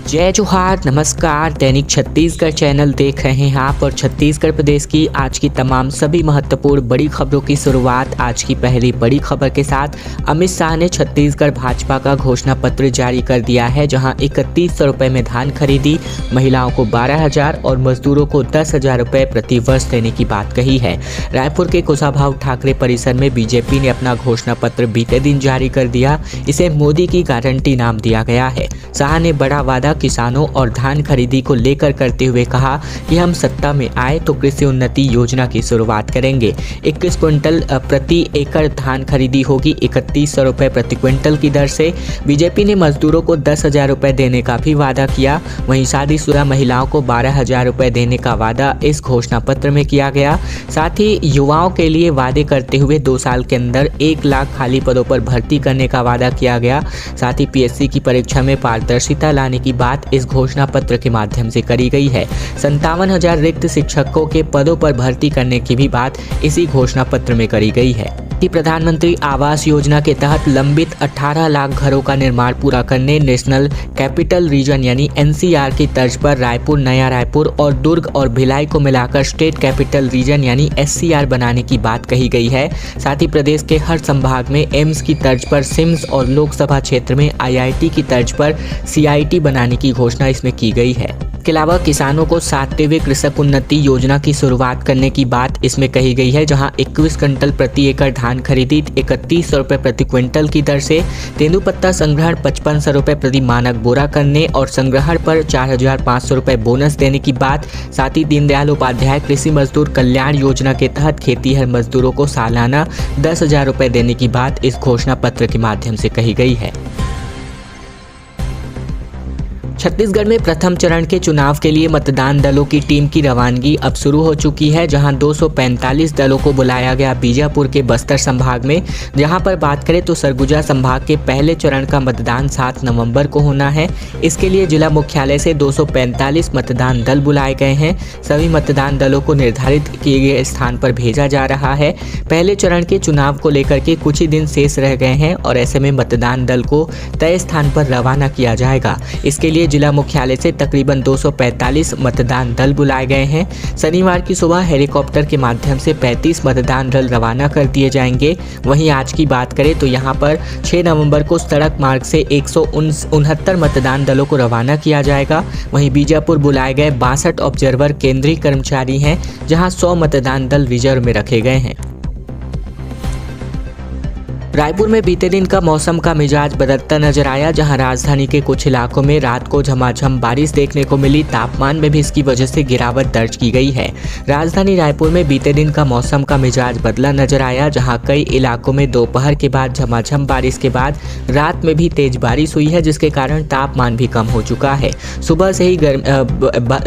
जय जोहार, नमस्कार। दैनिक छत्तीसगढ़ चैनल देख रहे हैं आप और छत्तीसगढ़ प्रदेश की आज की तमाम सभी महत्वपूर्ण बड़ी खबरों की शुरुआत आज की पहली बड़ी खबर के साथ। अमित शाह ने छत्तीसगढ़ भाजपा का घोषणा पत्र जारी कर दिया है, जहां 3100 रुपये में धान खरीदी, महिलाओं को 12,000 और मजदूरों को 10,000 रुपये प्रति वर्ष देने की बात कही है। रायपुर के कुशाभाऊ ठाकरे परिसर में बीजेपी ने अपना घोषणा पत्र बीते दिन जारी कर दिया। इसे मोदी की गारंटी नाम दिया गया है। शाह ने बड़ा वादा किसानों और धान खरीदी को लेकर करते हुए कहा कि हम सत्ता में आए तो कृषि उन्नति योजना की शुरुआत करेंगे। 21 क्विंटल प्रति एकड़ धान खरीदी होगी 3100 रुपये प्रति क्विंटल की दर से। बीजेपी ने मजदूरों को 10,000 रुपये देने का भी वादा किया। वहीं शादीशुदा महिलाओं को 12,000 रुपये देने का वादा इस घोषणा पत्र में किया गया। साथ ही युवाओं के लिए वादे करते हुए 2 साल के अंदर 1 लाख खाली पदों पर भर्ती करने का वादा किया गया। साथ ही पीएससी की परीक्षा में पारदर्शिता लाने की बात इस घोषणा पत्र के माध्यम से करी गई है। 57,000 रिक्त शिक्षकों के पदों पर भर्ती करने की भी बात इसी घोषणा पत्र में करी गई है कि प्रधानमंत्री आवास योजना के तहत लंबित 18 लाख घरों का निर्माण पूरा करने नेशनल कैपिटल रीजन यानी एनसीआर की तर्ज पर रायपुर, नया रायपुर और दुर्ग और भिलाई को मिलाकर स्टेट कैपिटल रीजन यानी एससीआर बनाने की बात कही गई है। साथ ही प्रदेश के हर संभाग में एम्स की तर्ज पर सिम्स और लोकसभा क्षेत्र में आईआईटी की तर्ज पर सीआईटी बनाने की घोषणा इसमें की गई है। इसके अलावा किसानों को 7वें कृषक उन्नति योजना की शुरुआत करने की बात इसमें कही गई है, जहां 21 क्विंटल प्रति एकड़ धान खरीदी 3100 रुपये प्रति क्विंटल की दर से, तेंदुपत्ता संग्रहण 5500 रुपये प्रति मानक बोरा करने और संग्रहण पर 4,500 रुपये बोनस देने की बात। साथ ही दीनदयाल उपाध्याय कृषि मजदूर कल्याण योजना के तहत खेतीहर मजदूरों को सालाना 10,000 रुपये देने की बात इस घोषणा पत्र के माध्यम से कही गई है। छत्तीसगढ़ में प्रथम चरण के चुनाव के लिए मतदान दलों की टीम की रवानगी अब शुरू हो चुकी है, जहां 245 दलों को बुलाया गया बीजापुर के बस्तर संभाग में। जहां पर बात करें तो सरगुजा संभाग के पहले चरण का मतदान 7 नवंबर को होना है। इसके लिए जिला मुख्यालय से 245 मतदान दल बुलाए गए हैं। सभी मतदान दलों को निर्धारित किए गए स्थान पर भेजा जा रहा है। पहले चरण के चुनाव को लेकर के कुछ ही दिन शेष रह गए हैं और ऐसे में मतदान दल को तय स्थान पर रवाना किया जाएगा। इसके लिए जिला मुख्यालय से तकरीबन 245 मतदान दल बुलाए गए हैं। शनिवार की सुबह हेलीकॉप्टर के माध्यम से 35 मतदान दल रवाना कर दिए जाएंगे। वहीं आज की बात करें तो यहां पर 6 नवंबर को सड़क मार्ग से 169 मतदान दलों को रवाना किया जाएगा। वहीं बीजापुर बुलाए गए 62 ऑब्जर्वर केंद्रीय कर्मचारी हैं, जहां 100 मतदान दल रिजर्व में रखे गए हैं। रायपुर में बीते दिन का मौसम का मिजाज बदलता नजर आया, जहां राजधानी के कुछ इलाकों में रात को झमाझम बारिश देखने को मिली। तापमान में भी इसकी वजह से गिरावट दर्ज की गई है। राजधानी रायपुर में बीते दिन का मौसम का मिजाज बदला नजर आया, जहां कई इलाकों में दोपहर के बाद झमाझम बारिश के बाद रात में भी तेज बारिश हुई है, जिसके कारण तापमान भी कम हो चुका है। सुबह से ही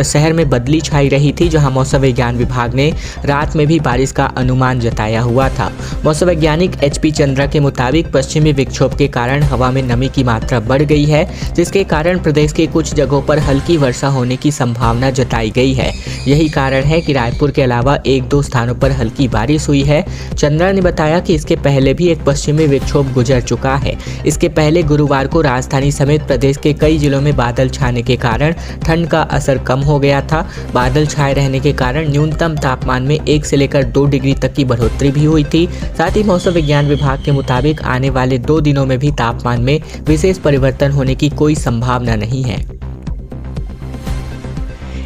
शहर में बदली छाई रही थी, जहाँ मौसम विज्ञान विभाग ने रात में भी बारिश का अनुमान जताया हुआ था। मौसम वैज्ञानिक HP चंद्रा के मुताबिक पश्चिमी विक्षोभ के कारण हवा में नमी की मात्रा बढ़ गई है, जिसके कारण प्रदेश के कुछ जगहों पर हल्की वर्षा होने की संभावना जताई गई है। यही कारण है कि रायपुर के अलावा 1-2 स्थानों पर हल्की बारिश हुई है। चंद्रा ने बताया कि इसके पहले भी एक पश्चिमी विक्षोभ गुजर चुका है। इसके पहले गुरुवार को राजधानी समेत प्रदेश के कई जिलों में बादल छाने के कारण ठंड का असर कम हो गया था। बादल छाए रहने के कारण न्यूनतम तापमान में 1 से लेकर 2 डिग्री तक की बढ़ोतरी भी हुई थी। साथ ही मौसम विज्ञान विभाग के मुताबिक आने वाले 2 दिनों में भी तापमान में विशेष परिवर्तन होने की कोई संभावना नहीं है।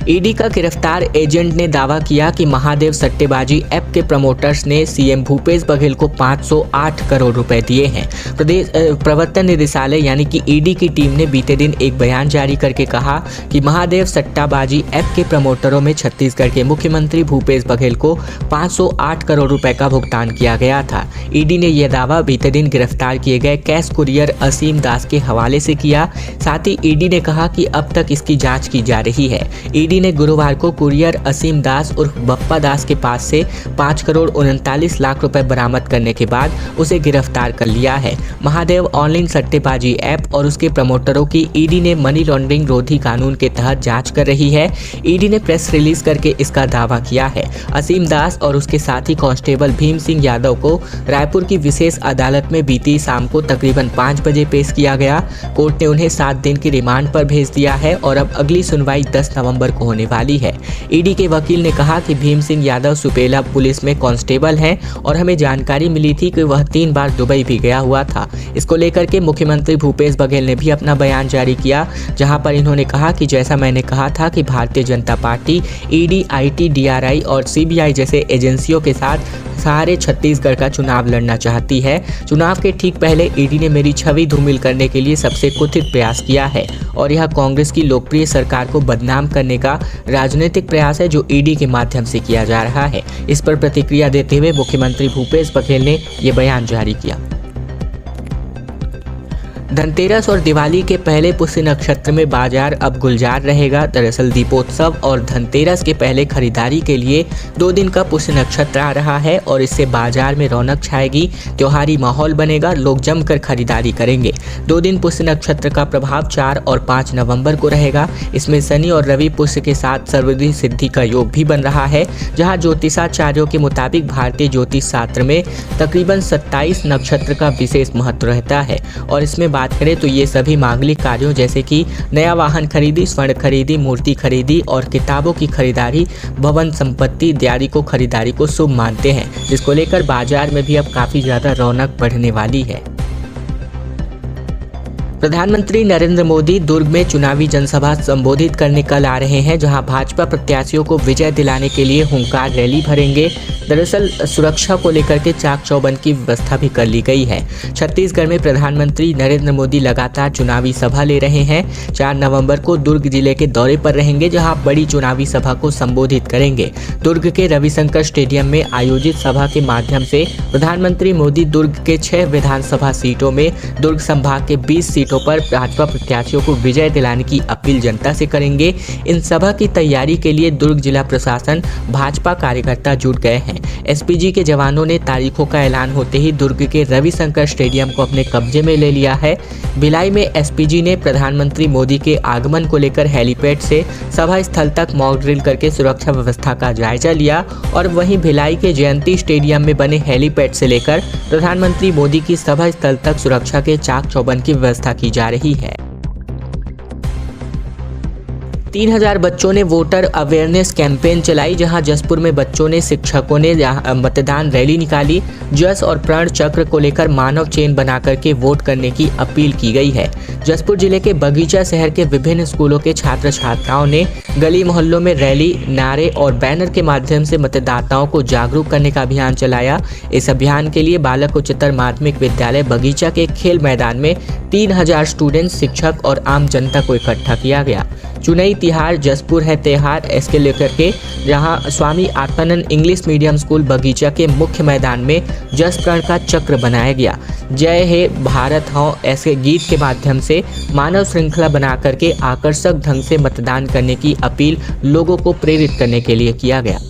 ईडी का गिरफ्तार एजेंट ने दावा किया कि महादेव सट्टेबाजी ऐप के प्रमोटर्स ने सीएम भूपेश बघेल को 508 करोड़ रुपए दिए हैं। प्रदेश प्रवर्तन निदेशालय यानी कि ईडी की टीम ने बीते दिन एक बयान जारी करके कहा कि महादेव सट्टाबाजी ऐप के प्रमोटरों में छत्तीसगढ़ के मुख्यमंत्री भूपेश बघेल को 508 करोड़ रुपए का भुगतान किया गया था। ईडी ने यह दावा बीते दिन गिरफ्तार किए गए कैश कुरियर असीम दास के हवाले से किया। साथ ही ईडी ने कहा कि अब तक इसकी जाँच की जा रही है। ईडी ईडी ने गुरुवार को कुरियर असीम दास उर्फ बप्पा दास के पास से 5 करोड़ 39 लाख रुपए बरामद करने के बाद उसे गिरफ्तार कर लिया है। महादेव ऑनलाइन सट्टेबाजी ऐप और उसके प्रमोटरों की ईडी ने मनी लॉन्ड्रिंग रोधी कानून के तहत जांच कर रही है। ईडी ने प्रेस रिलीज करके इसका दावा किया है। असीम दास और उसके साथी कांस्टेबल भीम सिंह यादव को रायपुर की विशेष अदालत में बीती शाम को तकरीबन 5 बजे पेश किया गया। कोर्ट ने उन्हें 7 दिन की रिमांड पर भेज दिया है और अब अगली सुनवाई 10 नवंबर को होने वाली है। ईडी के वकील ने कहा कि भीम सिंह यादव सुपेला पुलिस में कांस्टेबल हैं और हमें जानकारी मिली थी कि वह 3 बार दुबई भी गया हुआ था। इसको लेकर के मुख्यमंत्री भूपेश बघेल ने भी अपना बयान जारी किया, जहां पर इन्होंने कहा कि जैसा मैंने कहा था कि Bharatiya Janata party ED, IT, DRI और सीबीआई जैसे एजेंसियों के साथ सारे छत्तीसगढ़ का चुनाव लड़ना चाहती है। चुनाव के ठीक पहले ईडी ने मेरी छवि धूमिल करने के लिए सबसे कुत्सित प्रयास किया है और यह कांग्रेस की लोकप्रिय सरकार को बदनाम करने का राजनीतिक प्रयास है जो ईडी के माध्यम से किया जा रहा है। इस पर प्रतिक्रिया देते हुए मुख्यमंत्री भूपेश बघेल ने ये बयान जारी किया। धनतेरस और दिवाली के पहले पुष्य नक्षत्र में बाजार अब गुलजार रहेगा। दरअसल दीपोत्सव और धनतेरस के पहले खरीदारी के लिए 2 दिन का पुष्य नक्षत्र आ रहा है और इससे बाजार में रौनक छाएगी, त्योहारी माहौल बनेगा, लोग जमकर खरीदारी करेंगे। 2 दिन पुष्य नक्षत्र का प्रभाव 4 और 5 नवंबर को रहेगा। इसमें शनि और रवि पुष्य के साथ सर्वदिन सिद्धि का योग भी बन रहा है, जहाँ ज्योतिषाचार्यों के मुताबिक भारतीय ज्योतिष शास्त्र में तकरीबन 27 नक्षत्र का विशेष महत्व रहता है और इसमें बात करें तो ये सभी मांगलिक कार्यों जैसे कि नया वाहन खरीदी, स्वर्ण खरीदी, मूर्ति खरीदी और किताबों की खरीदारी, भवन संपत्ति इत्यादि को खरीदारी को शुभ मानते हैं, जिसको लेकर बाजार में भी अब काफी ज्यादा रौनक बढ़ने वाली है। प्रधानमंत्री नरेंद्र मोदी दुर्ग में चुनावी जनसभा संबोधित करने कल आ रहे हैं, जहां भाजपा प्रत्याशियों को विजय दिलाने के लिए हुंकार रैली भरेंगे। दरअसल सुरक्षा को लेकर के चाक चौबंद की व्यवस्था भी कर ली गई है। छत्तीसगढ़ में प्रधानमंत्री नरेंद्र मोदी लगातार चुनावी सभा ले रहे हैं। 4 नवंबर को दुर्ग जिले के दौरे पर रहेंगे, जहां बड़ी चुनावी सभा को संबोधित करेंगे। दुर्ग के रविशंकर स्टेडियम में आयोजित सभा के माध्यम से प्रधानमंत्री मोदी दुर्ग के 6 विधानसभा सीटों में दुर्ग संभाग के 20 सीटों पर भाजपा प्रत्याशियों को विजय दिलाने की अपील जनता से करेंगे। इन सभा की तैयारी के लिए दुर्ग जिला प्रशासन, भाजपा कार्यकर्ता जुट गए हैं। एसपीजी के जवानों ने तारीखों का ऐलान होते ही दुर्ग के रविशंकर स्टेडियम को अपने कब्जे में ले लिया है। भिलाई में एसपीजी ने प्रधानमंत्री मोदी के आगमन को लेकर हेलीपैड से सभा स्थल तक मॉक ड्रिल करके सुरक्षा व्यवस्था का जायजा लिया और वहीं भिलाई के जयंती स्टेडियम में बने हेलीपैड से लेकर प्रधानमंत्री मोदी की सभा स्थल तक सुरक्षा के चाक चौबंद की व्यवस्था की जा रही है। 3000 बच्चों ने वोटर अवेयरनेस कैंपेन चलाई, जहां जसपुर में बच्चों ने, शिक्षकों ने मतदान रैली निकाली। जस और प्रण चक्र को लेकर मानव चेन बनाकर के वोट करने की अपील की गई है। जसपुर जिले के बगीचा शहर के विभिन्न स्कूलों के छात्र छात्राओं ने गली मोहल्लों में रैली, नारे और बैनर के माध्यम से मतदाताओं को जागरूक करने का अभियान चलाया। इस अभियान के लिए बालक उच्चतर माध्यमिक विद्यालय बगीचा के खेल मैदान में 3000 स्टूडेंट, शिक्षक और आम जनता को इकट्ठा किया गया। चुनाई तिहार जसपुर है त्योहार, इसके लेकर के जहां Swami Atmanand English medium school बगीचा के मुख्य मैदान में जस प्रण का चक्र बनाया गया। जय हे भारत हो ऐसे गीत के माध्यम से मानव श्रृंखला बना करके आकर्षक ढंग से मतदान करने की अपील लोगों को प्रेरित करने के लिए किया गया।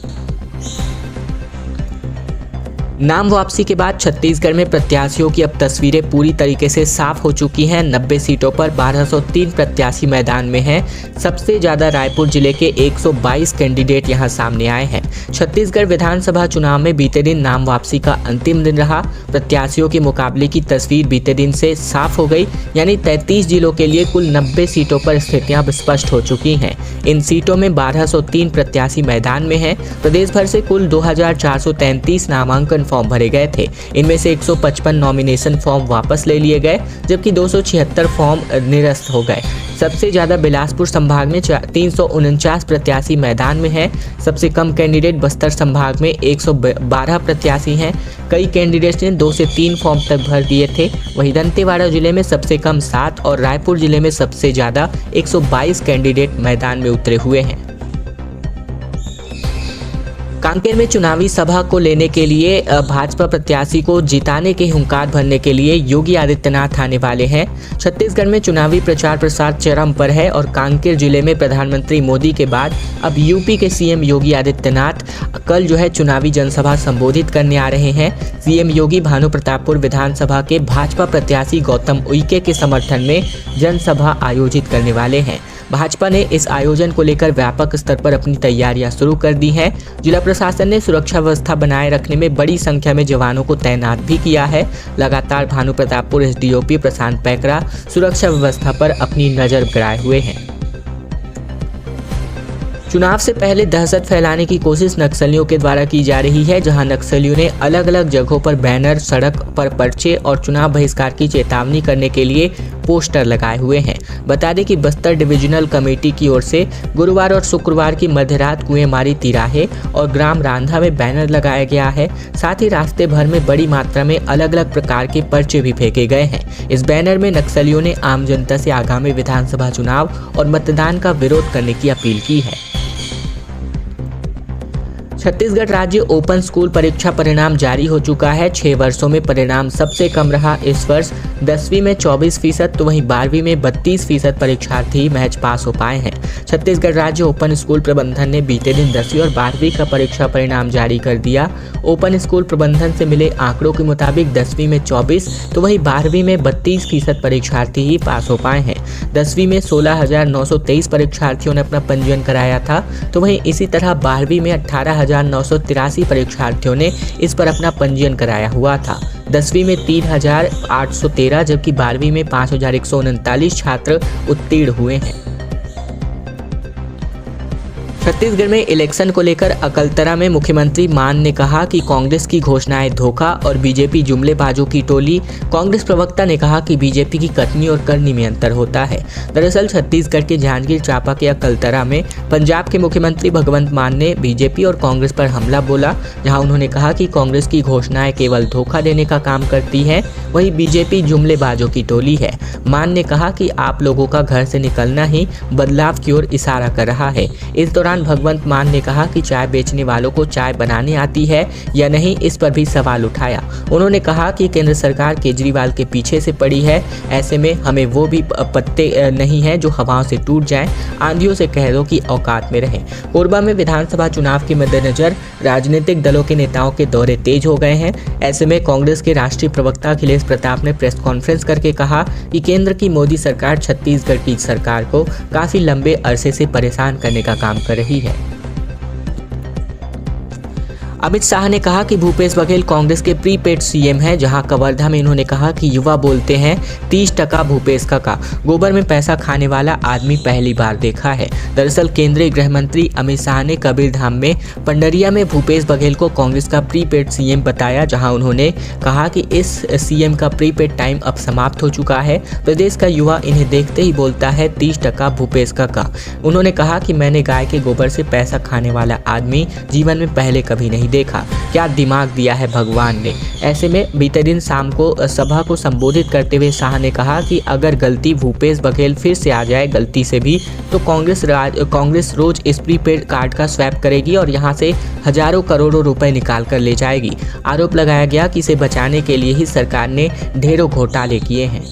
नाम वापसी के बाद छत्तीसगढ़ में प्रत्याशियों की अब तस्वीरें पूरी तरीके से साफ हो चुकी हैं। 90 सीटों पर 1203 प्रत्याशी मैदान में हैं। सबसे ज़्यादा रायपुर जिले के 122 कैंडिडेट यहां सामने आए हैं। छत्तीसगढ़ विधानसभा चुनाव में बीते दिन नाम वापसी का अंतिम दिन रहा। प्रत्याशियों के मुकाबले की तस्वीर बीते दिन से साफ हो गई, यानी 33 जिलों के लिए कुल 90 सीटों पर स्थितियाँ स्पष्ट हो चुकी हैं। इन सीटों में 1203 प्रत्याशी मैदान में हैं। प्रदेश भर से कुल 2433 नामांकन फॉर्म भरे गए थे। इनमें से 155 नॉमिनेशन फॉर्म वापस ले लिए गए, जबकि 276 फॉर्म निरस्त हो गए। सबसे ज़्यादा बिलासपुर संभाग में 349 प्रत्याशी मैदान में हैं। सबसे कम कैंडिडेट बस्तर संभाग में 112 प्रत्याशी हैं। कई कैंडिडेट्स ने 2 से 3 फॉर्म तक भर दिए थे। वहीं दंतेवाड़ा जिले में सबसे कम 7 और रायपुर जिले में सबसे ज़्यादा 122 कैंडिडेट मैदान में उतरे हुए हैं। कांकेर में चुनावी सभा को लेने के लिए भाजपा प्रत्याशी को जिताने के हुंकार भरने के लिए योगी आदित्यनाथ आने वाले हैं। छत्तीसगढ़ में चुनावी प्रचार प्रसार चरम पर है और कांकेर जिले में प्रधानमंत्री मोदी के बाद अब यूपी के सीएम योगी आदित्यनाथ कल चुनावी जनसभा संबोधित करने आ रहे हैं। सीएम योगी भानुप्रतापपुर विधानसभा के भाजपा प्रत्याशी गौतम उइके के समर्थन में जनसभा आयोजित करने वाले हैं। भाजपा ने इस आयोजन को लेकर व्यापक स्तर पर अपनी तैयारियां शुरू कर दी हैं। जिला प्रशासन ने सुरक्षा व्यवस्था बनाए रखने में बड़ी संख्या में जवानों को तैनात भी किया है। लगातार भानुप्रतापपुर एसडीओपी प्रशांत पैकरा सुरक्षा व्यवस्था पर अपनी नजर गड़ाए हुए हैं। चुनाव से पहले दहशत फैलाने की कोशिश नक्सलियों के द्वारा की जा रही है, जहां नक्सलियों ने अलग अलग जगहों पर बैनर, सड़क पर पर्चे और चुनाव बहिष्कार की चेतावनी करने के लिए पोस्टर लगाए हुए हैं। बता दें कि बस्तर डिविजनल कमेटी की ओर से गुरुवार और शुक्रवार की मध्यरात कुएंमारी तिराहे और ग्राम रांधा में बैनर लगाया गया है। साथ ही रास्ते भर में बड़ी मात्रा में अलग अलग प्रकार के पर्चे भी फेंके गए हैं। इस बैनर में नक्सलियों ने आम जनता से आगामी विधानसभा चुनाव और मतदान का विरोध करने की अपील की है। छत्तीसगढ़ राज्य ओपन स्कूल परीक्षा परिणाम जारी हो चुका है। 6 वर्षों में परिणाम सबसे कम रहा। इस वर्ष 10वीं में 24% तो वहीं 12वीं में 32% परीक्षार्थी महज पास हो पाए हैं। छत्तीसगढ़ राज्य ओपन स्कूल प्रबंधन ने बीते दिन 10वीं और 12वीं का परीक्षा परिणाम जारी कर दिया। ओपन स्कूल प्रबंधन से मिले आंकड़ों के मुताबिक 10वीं में 24 तो वहीं 12वीं में 32% परीक्षार्थी ही पास हो पाए हैं। 10वीं में 16,923 परीक्षार्थियों ने अपना पंजीयन कराया था, तो वहीं इसी तरह 12वीं में 18,983 परीक्षार्थियों ने इस पर अपना पंजीयन कराया हुआ था। 10वीं में 3,813 जबकि 12वीं में 5,139 छात्र उत्तीर्ण हुए हैं। छत्तीसगढ़ में इलेक्शन को लेकर अकलतरा में मुख्यमंत्री मान ने कहा कि कांग्रेस की घोषणाएं धोखा और बीजेपी जुमलेबाजों की टोली। कांग्रेस प्रवक्ता ने कहा कि बीजेपी की कथनी और करनी में अंतर होता है। दरअसल छत्तीसगढ़ के जांजगीर चांपा के अकलतरा में पंजाब के मुख्यमंत्री भगवंत मान ने बीजेपी और कांग्रेस पर हमला बोला, जहाँ उन्होंने कहा कि कांग्रेस की घोषणाएं केवल धोखा देने का काम करती है, वहीं बीजेपी जुमलेबाजों की टोली है। मान ने कहा कि आप लोगों का घर से निकलना ही बदलाव की ओर इशारा कर रहा है। इस दौरान भगवंत मान ने कहा कि चाय बेचने वालों को चाय बनाने आती है या नहीं, इस पर भी सवाल उठाया। उन्होंने कहा कि केंद्र सरकार केजरीवाल के पीछे से पड़ी है, ऐसे में हमें वो भी पत्ते नहीं है जो हवाओं से टूट जाएं। आंधियों से कह दो कि औकात में रहें। कोरबा में विधानसभा चुनाव के मद्देनजर राजनीतिक दलों के नेताओं के दौरे तेज हो गए हैं। ऐसे में कांग्रेस के राष्ट्रीय प्रवक्ता अखिलेश प्रताप ने प्रेस कॉन्फ्रेंस करके कहा कि केंद्र की मोदी सरकार छत्तीसगढ़ की सरकार को काफी लंबे अरसे से परेशान करने का काम कर रही है। अमित शाह ने कहा कि भूपेश बघेल कांग्रेस के प्रीपेड सीएम हैं, जहां कवर्धा में इन्होंने कहा कि युवा बोलते हैं 30% भूपेश काका, गोबर में पैसा खाने वाला आदमी पहली बार देखा है। दरअसल केंद्रीय गृह मंत्री अमित शाह ने कबीरधाम में पंडरिया में भूपेश बघेल को कांग्रेस का प्रीपेड सीएम बताया, जहां उन्होंने कहा कि इस सीएम का प्रीपेड टाइम अब समाप्त हो चुका है। प्रदेश का युवा इन्हें देखते ही बोलता है 30% भूपेश काका। उन्होंने कहा कि मैंने गाय के गोबर से पैसा खाने वाला आदमी जीवन में पहले कभी नहीं देखा। क्या दिमाग दिया है भगवान ने। ऐसे में बीते दिन शाम को सभा को संबोधित करते हुए शाह ने कहा कि अगर गलती भूपेश बघेल फिर से आ जाए गलती से भी, तो कांग्रेस रोज इस प्रीपेड कार्ड का स्वैप करेगी और यहां से हजारों करोड़ों रुपए निकाल कर ले जाएगी। आरोप लगाया गया कि इसे बचाने के लिए ही सरकार ने ढेरों घोटाले किए हैं।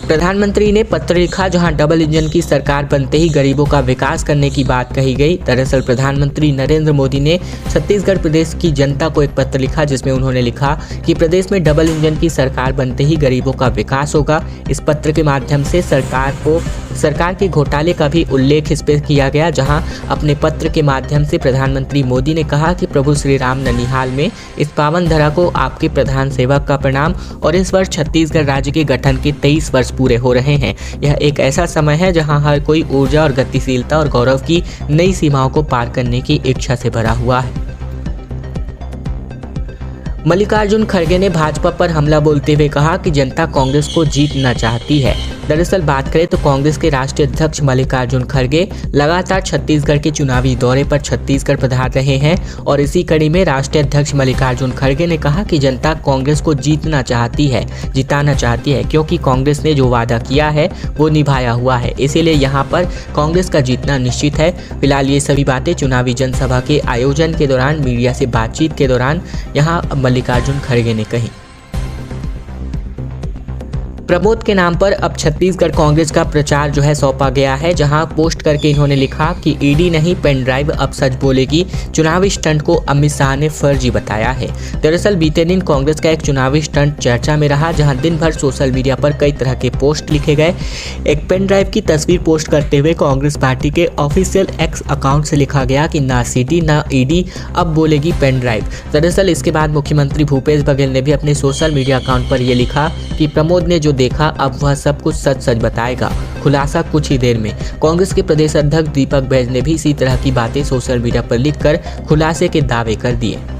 प्रधानमंत्री ने पत्र लिखा, जहां डबल इंजन की सरकार बनते ही गरीबों का विकास करने की बात कही गई। दरअसल प्रधानमंत्री नरेंद्र मोदी ने छत्तीसगढ़ प्रदेश की जनता को एक पत्र लिखा, जिसमें उन्होंने लिखा कि प्रदेश में डबल इंजन की सरकार बनते ही गरीबों का विकास होगा। इस पत्र के माध्यम से सरकार के घोटाले का भी उल्लेख इस पर किया गया, जहां अपने पत्र के माध्यम से प्रधानमंत्री मोदी ने कहा कि प्रभु श्री राम ननिहाल में इस पावन धरा को आपके प्रधान सेवक का प्रणाम। और इस वर्ष छत्तीसगढ़ राज्य के गठन के 23 वर्ष पूरे हो रहे हैं। यह एक ऐसा समय है जहां हर कोई ऊर्जा और गतिशीलता और गौरव की नई सीमाओं को पार करने की इच्छा से भरा हुआ है। मल्लिकार्जुन खड़गे ने भाजपा पर हमला बोलते हुए कहा कि जनता कांग्रेस को जीतना चाहती है। दरअसल बात करें तो कांग्रेस के राष्ट्रीय अध्यक्ष मल्लिकार्जुन खड़गे लगातार छत्तीसगढ़ के चुनावी दौरे पर छत्तीसगढ़ पधार रहे हैं और इसी कड़ी में राष्ट्रीय अध्यक्ष मल्लिकार्जुन खड़गे ने कहा कि जनता कांग्रेस को जिताना चाहती है क्योंकि कांग्रेस ने जो वादा किया है वो निभाया हुआ है, इसीलिए यहाँ पर कांग्रेस का जीतना निश्चित है। फिलहाल ये सभी बातें चुनावी जनसभा के आयोजन के दौरान मीडिया से बातचीत के दौरान यहाँ मल्लिकार्जुन खड़गे ने कही। प्रमोद के नाम पर अब छत्तीसगढ़ कांग्रेस का प्रचार जो है सौंपा गया है, जहां पोस्ट करके इन्होंने लिखा कि ईडी नहीं पेन ड्राइव अब सच बोलेगी, चुनावी स्टंट को अमित शाह ने फर्जी बताया है। दरअसल बीते दिन कांग्रेस का एक चुनावी स्टंट चर्चा में रहा, जहां दिन भर सोशल मीडिया पर कई तरह के पोस्ट लिखे गए। एक पेन ड्राइव की तस्वीर पोस्ट करते हुए कांग्रेस पार्टी के ऑफिशियल एक्स अकाउंट से लिखा गया कि ना सीडी ना ईडी अब बोलेगी पेन ड्राइव। दरअसल इसके बाद मुख्यमंत्री भूपेश बघेल ने भी अपने सोशल मीडिया अकाउंट पर यह लिखा कि प्रमोद ने जो देखा अब वह सब कुछ सच बताएगा, खुलासा कुछ ही देर में। कांग्रेस के प्रदेश अध्यक्ष दीपक बैज ने भी इसी तरह की बातें सोशल मीडिया पर लिखकर खुलासे के दावे कर दिए।